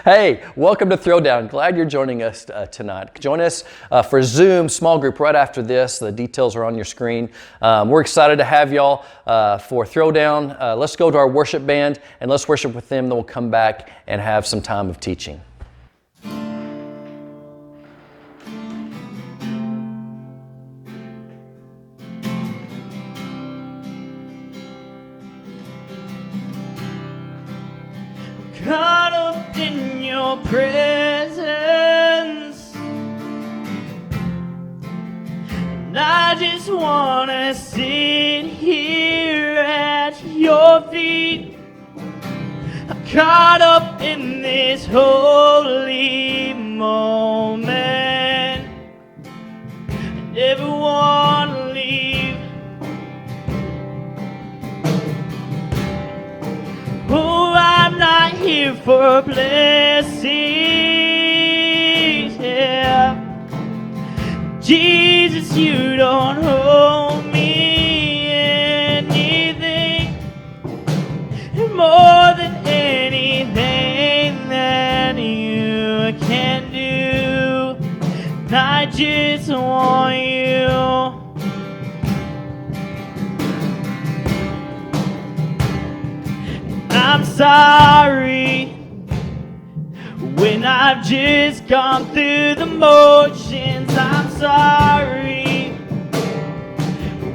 Hey, welcome to Throwdown. Glad you're joining us tonight. Join us for Zoom small group right after this. The details are on your screen. We're excited to have y'all for Throwdown. Let's go to our worship band and let's worship with them. Then we'll come back and have some time of teaching. Caught up in your presence, and I just wanna sit here at your feet. I'm caught up in this holy moment, I never wanna leave. Oh, I'm not here for blessings, yeah. Jesus, you don't owe me anything more than anything that you can do. I just want you. I'm sorry when I've just gone through the motions. I'm sorry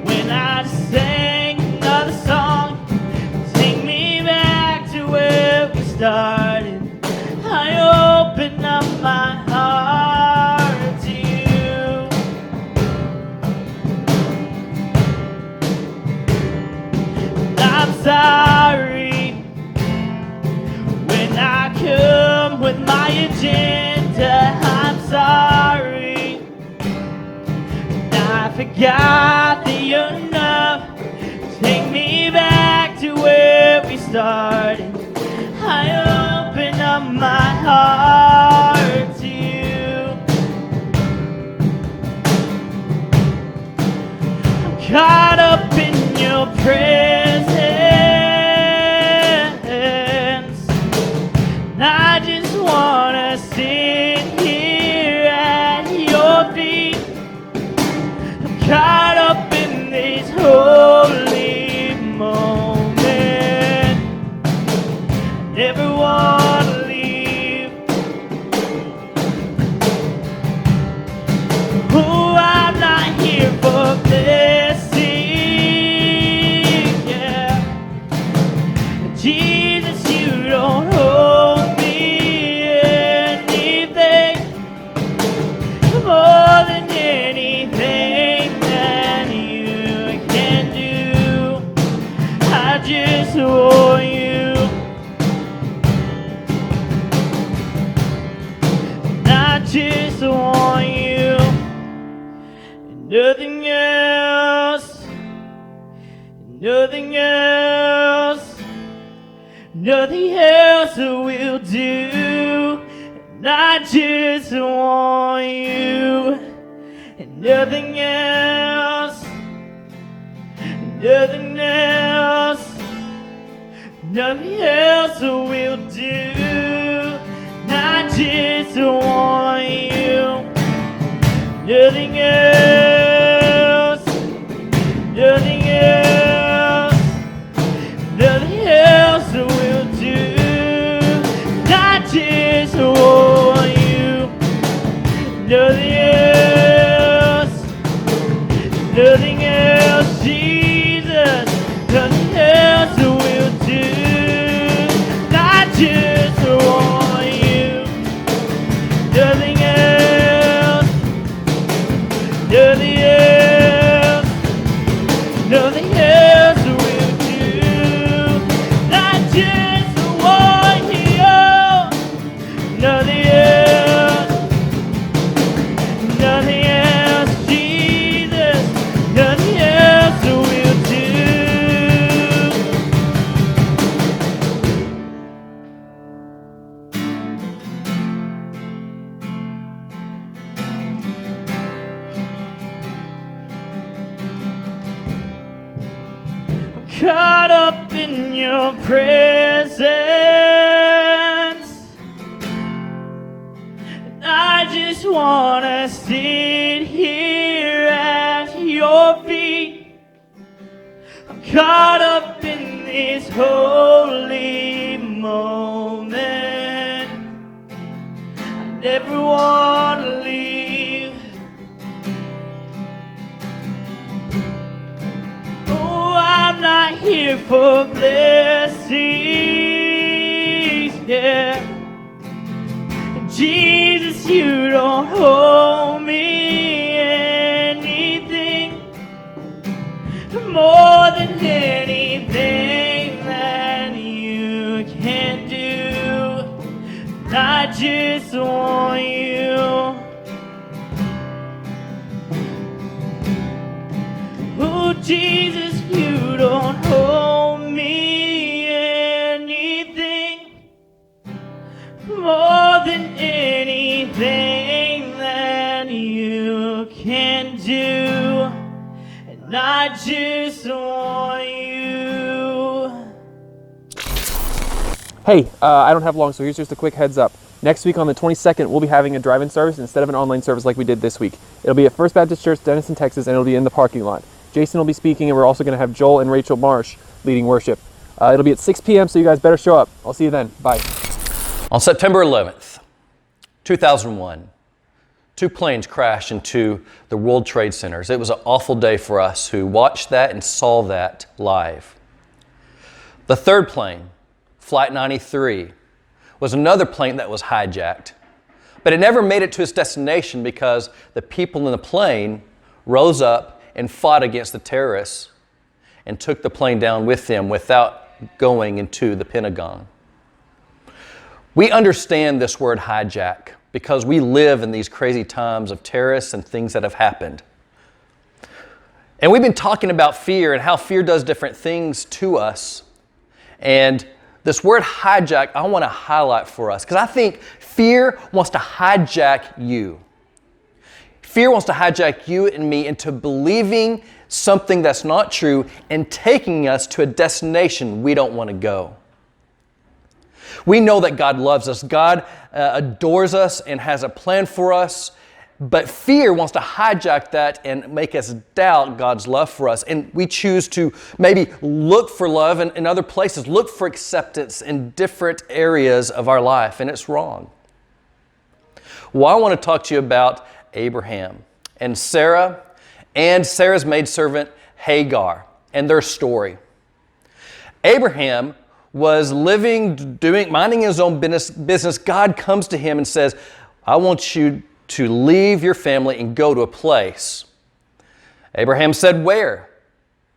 when I sang another song. Take me back to where we started. I open up my heart to you. I'm sorry I come with my agenda. I'm sorry, I forgot that you're enough. Take me back to where we started. I open up my heart to you. I'm caught up in your presence, I just wanna sit here at your feet. I'm caught up in this holy moment, never wanna leave. Oh, I'm not here for blessing, yeah. Jesus, you don't owe more than anything that you can do. I just want you. I just want you. Nothing else. Nothing else. Nothing else will do. And I just want you, and nothing else, nothing else, nothing else will do. And I just want you, nothing else, nothing else, nothing else will do. And I just want you, nothing else, nothing else, Jesus, nothing else will do. I just want you, nothing else, nothing else, nothing else will do. I just want you, nothing else, nothing else, Jesus, nothing else will do. Caught up in your presence, just wanna sit here at your feet. I'm caught up in this holy moment. I never wanna leave. Oh, I'm not here for blessings, yeah. Jesus, you don't owe me anything more than anything that you can do. I just want you. Oh, Jesus, you don't owe me anything more than anything that you can do, and I just want you. Hey, I don't have long, so here's just a quick heads up. Next week on the 22nd, we'll be having a drive-in service instead of an online service like we did this week. It'll be at First Baptist Church, Denison, Texas, and it'll be in the parking lot. Jason will be speaking, and we're also going to have Joel and Rachel Marsh leading worship. It'll be at 6 p.m., so you guys better show up. I'll see you then. Bye. On September 11th, 2001, 2 planes crashed into the World Trade Centers. It was an awful day for us who watched that and saw that live. The third plane, Flight 93, was another plane that was hijacked, but it never made it to its destination because the people in the plane rose up and fought against the terrorists and took the plane down with them without going into the Pentagon. We understand this word hijack because we live in these crazy times of terrorists and things that have happened. And we've been talking about fear and how fear does different things to us. And this word hijack, I want to highlight for us because I think fear wants to hijack you. Fear wants to hijack you and me into believing something that's not true and taking us to a destination we don't want to go. We know that God loves us. God adores us and has a plan for us. But fear wants to hijack that and make us doubt God's love for us. And we choose to maybe look for love in other places, look for acceptance in different areas of our life. And it's wrong. Well, I want to talk to you about Abraham and Sarah and Sarah's maidservant Hagar and their story. Abraham was minding his own business. God comes to him and says, I want you to leave your family and go to a place. Abraham said, where?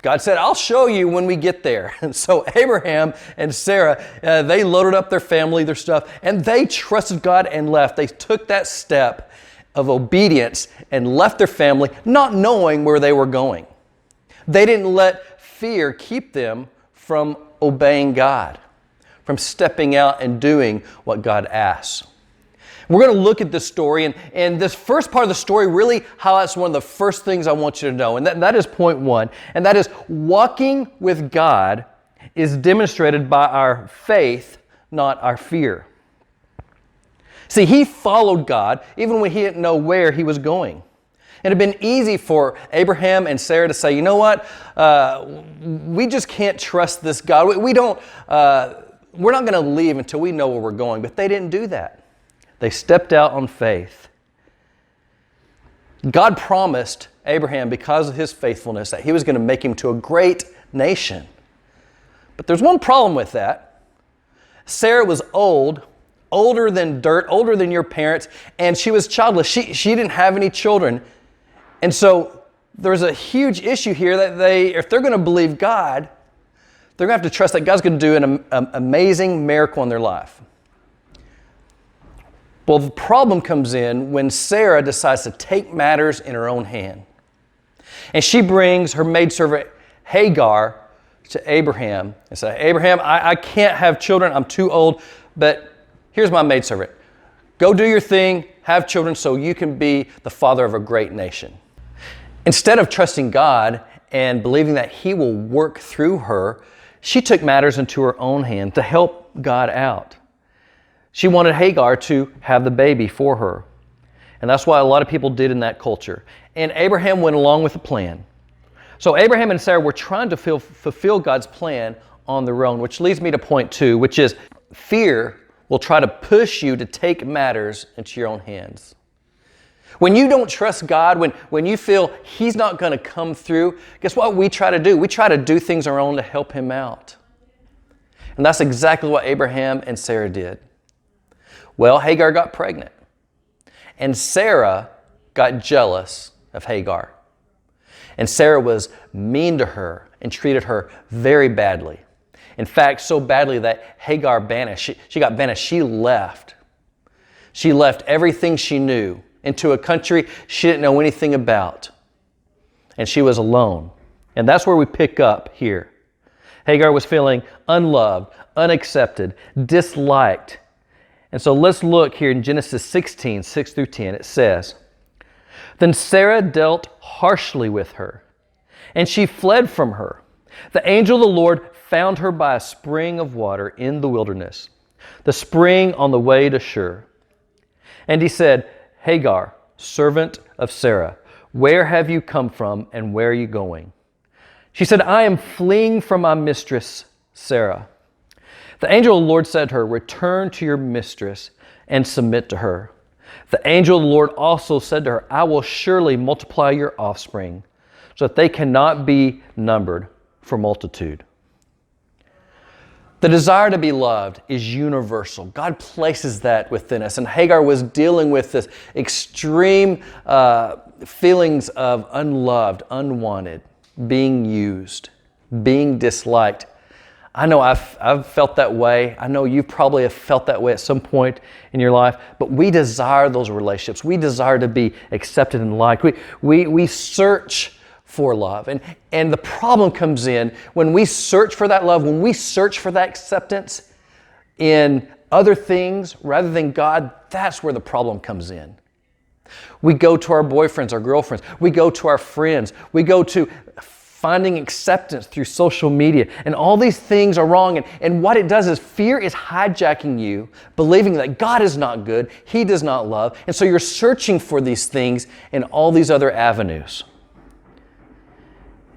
God said, I'll show you when we get there. And so Abraham and Sarah, they loaded up their family, their stuff, and they trusted God and left. They took that step of obedience and left their family, not knowing where they were going. They didn't let fear keep them from obeying God, from stepping out and doing what God asks. We're going to look at this story, and this first part of the story really highlights one of the first things I want you to know, and that is point 1, and that is walking with God is demonstrated by our faith, not our fear. See, he followed God even when he didn't know where he was going. It had been easy for Abraham and Sarah to say, you know what, we just can't trust this God. We're not going to leave until we know where we're going. But they didn't do that. They stepped out on faith. God promised Abraham, because of his faithfulness, that he was going to make him to a great nation. But there's one problem with that. Sarah was older than dirt, older than your parents, and she was childless. She didn't have any children. And so there's a huge issue here that if they're going to believe God, they're going to have to trust that God's going to do an amazing miracle in their life. Well, the problem comes in when Sarah decides to take matters in her own hand. And she brings her maidservant Hagar to Abraham and says, Abraham, I can't have children. I'm too old, but here's my maidservant. Go do your thing, have children so you can be the father of a great nation. Instead of trusting God and believing that he will work through her, she took matters into her own hand to help God out. She wanted Hagar to have the baby for her. And that's what a lot of people did in that culture. And Abraham went along with the plan. So Abraham and Sarah were trying to fulfill God's plan on their own, which leads me to point 2, which is fear will try to push you to take matters into your own hands. When you don't trust God, when you feel He's not going to come through, guess what we try to do? We try to do things our own to help Him out. And that's exactly what Abraham and Sarah did. Well, Hagar got pregnant. And Sarah got jealous of Hagar. And Sarah was mean to her and treated her very badly. In fact, so badly that Hagar banished. She got banished. She left. She left everything she knew into a country she didn't know anything about. And she was alone. And that's where we pick up here. Hagar was feeling unloved, unaccepted, disliked. And so let's look here in Genesis 16, 6 through 10. It says, "Then Sarah dealt harshly with her, and she fled from her. The angel of the Lord found her by a spring of water in the wilderness, the spring on the way to Shur. And he said, 'Hagar, servant of Sarah, where have you come from and where are you going?' She said, 'I am fleeing from my mistress, Sarah.' The angel of the Lord said to her, 'Return to your mistress and submit to her.' The angel of the Lord also said to her, 'I will surely multiply your offspring so that they cannot be numbered for multitude.'" The desire to be loved is universal. God places that within us. And Hagar was dealing with this extreme feelings of unloved, unwanted, being used, being disliked. I know I've felt that way. I know you probably have felt that way at some point in your life. But we desire those relationships. We desire to be accepted and liked. We search for love. And the problem comes in when we search for that love, when we search for that acceptance in other things rather than God, that's where the problem comes in. We go to our boyfriends, our girlfriends. We go to our friends. We go to finding acceptance through social media. And all these things are wrong. And what it does is fear is hijacking you, believing that God is not good, He does not love. And so you're searching for these things in all these other avenues.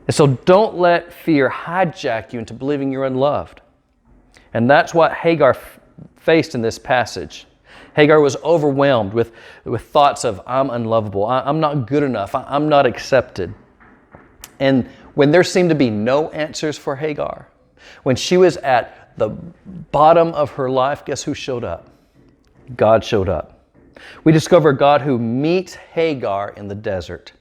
And so don't let fear hijack you into believing you're unloved. And that's what Hagar faced in this passage. Hagar was overwhelmed with thoughts of, I'm unlovable, I'm not good enough, I'm not accepted. And when there seemed to be no answers for Hagar, when she was at the bottom of her life, guess who showed up? God showed up. We discover a God who meets Hagar in the desert.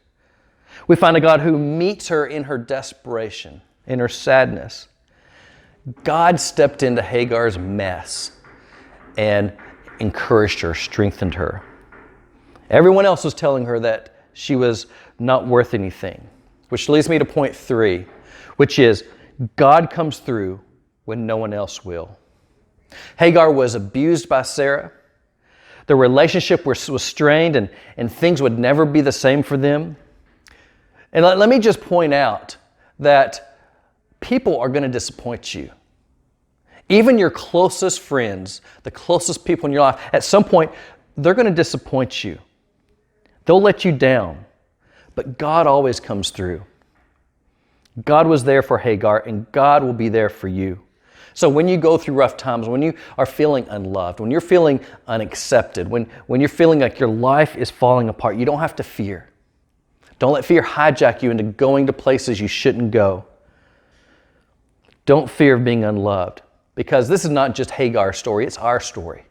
We find a God who meets her in her desperation, in her sadness. God stepped into Hagar's mess and encouraged her, strengthened her. Everyone else was telling her that she was not worth anything, which leads me to point 3, which is God comes through when no one else will. Hagar was abused by Sarah. The relationship was strained and things would never be the same for them. And let me just point out that people are going to disappoint you. Even your closest friends, the closest people in your life, at some point, they're going to disappoint you. They'll let you down. But God always comes through. God was there for Hagar, and God will be there for you. So when you go through rough times, when you are feeling unloved, when you're feeling unaccepted, when you're feeling like your life is falling apart, you don't have to fear. Don't let fear hijack you into going to places you shouldn't go. Don't fear being unloved, because this is not just Hagar's story, it's our story.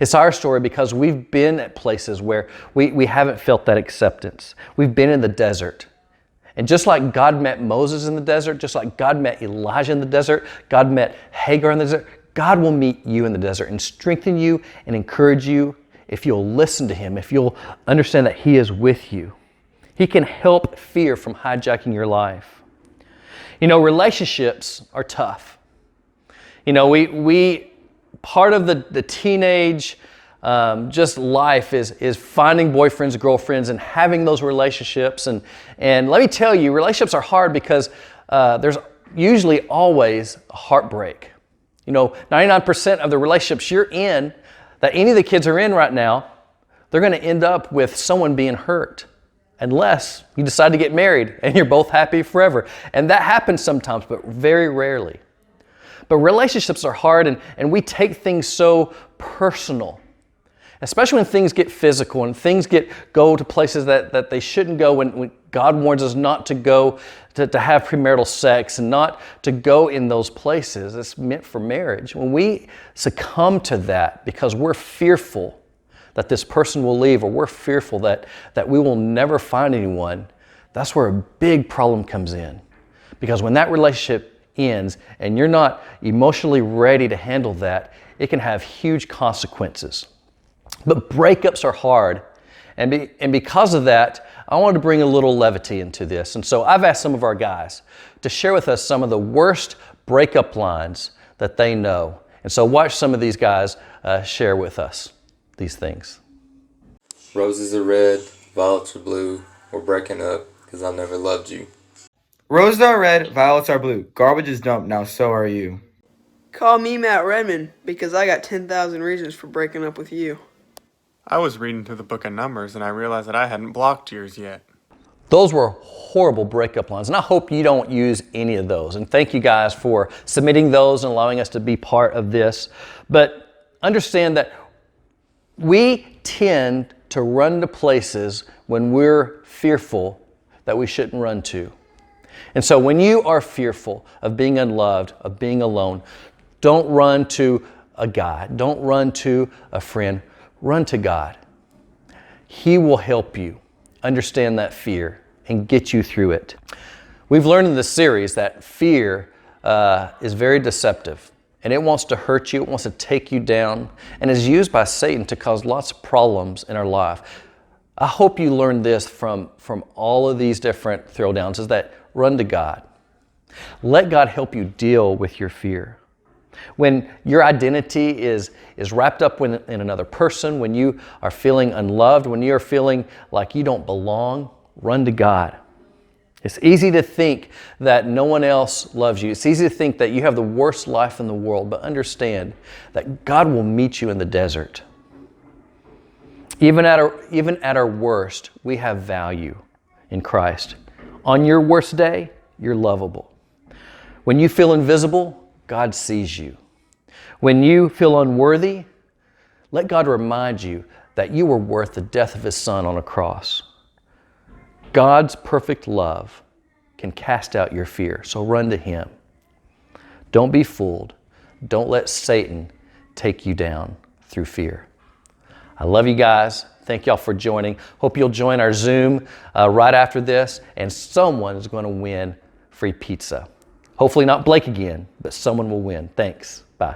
It's our story because we've been at places where we haven't felt that acceptance. We've been in the desert. And just like God met Moses in the desert, just like God met Elijah in the desert, God met Hagar in the desert, God will meet you in the desert and strengthen you and encourage you if you'll listen to Him, if you'll understand that He is with you. He can help fear from hijacking your life. You know, relationships are tough. You know, we part of the teenage just life is finding boyfriends, girlfriends, and having those relationships. And let me tell you, relationships are hard because there's usually always a heartbreak. You know, 99% of the relationships you're in, that any of the kids are in right now, they're going to end up with someone being hurt unless you decide to get married and you're both happy forever. And that happens sometimes, but very rarely. But relationships are hard, and we take things so personal, especially when things get physical and things go to places that they shouldn't go, when God warns us not to go to have premarital sex and not to go in those places. It's meant for marriage. When we succumb to that because we're fearful that this person will leave, or we're fearful that we will never find anyone, that's where a big problem comes in. Because when that relationship ends and you're not emotionally ready to handle that, it can have huge consequences. But breakups are hard, and because of that, I wanted to bring a little levity into this. And so I've asked some of our guys to share with us some of the worst breakup lines that they know. And so watch some of these guys share with us these things. Roses are red, violets are blue. We're breaking up because I never loved you. Roses are red, violets are blue. Garbage is dumped, now so are you. Call me Matt Redman, because I got 10,000 reasons for breaking up with you. I was reading through the book of Numbers and I realized that I hadn't blocked yours yet. Those were horrible breakup lines, and I hope you don't use any of those. And thank you guys for submitting those and allowing us to be part of this. But understand that we tend to run to places when we're fearful that we shouldn't run to. And so when you are fearful of being unloved, of being alone, don't run to a guy, don't run to a friend, run to God. He will help you understand that fear and get you through it. We've learned in this series that fear is very deceptive, and it wants to hurt you, it wants to take you down, and is used by Satan to cause lots of problems in our life. I hope you learned this from all of these different throwdowns, is that run to God. Let God help you deal with your fear. When your identity is wrapped up in another person, when you are feeling unloved, when you're feeling like you don't belong, run to God. It's easy to think that no one else loves you. It's easy to think that you have the worst life in the world, but understand that God will meet you in the desert. Even at our worst, we have value in Christ. On your worst day, you're lovable. When you feel invisible, God sees you. When you feel unworthy, let God remind you that you were worth the death of His Son on a cross. God's perfect love can cast out your fear, so run to Him. Don't be fooled. Don't let Satan take you down through fear. I love you guys. Thank y'all for joining. Hope you'll join our Zoom right after this, and someone is going to win free pizza. Hopefully not Blake again, but someone will win. Thanks. Bye.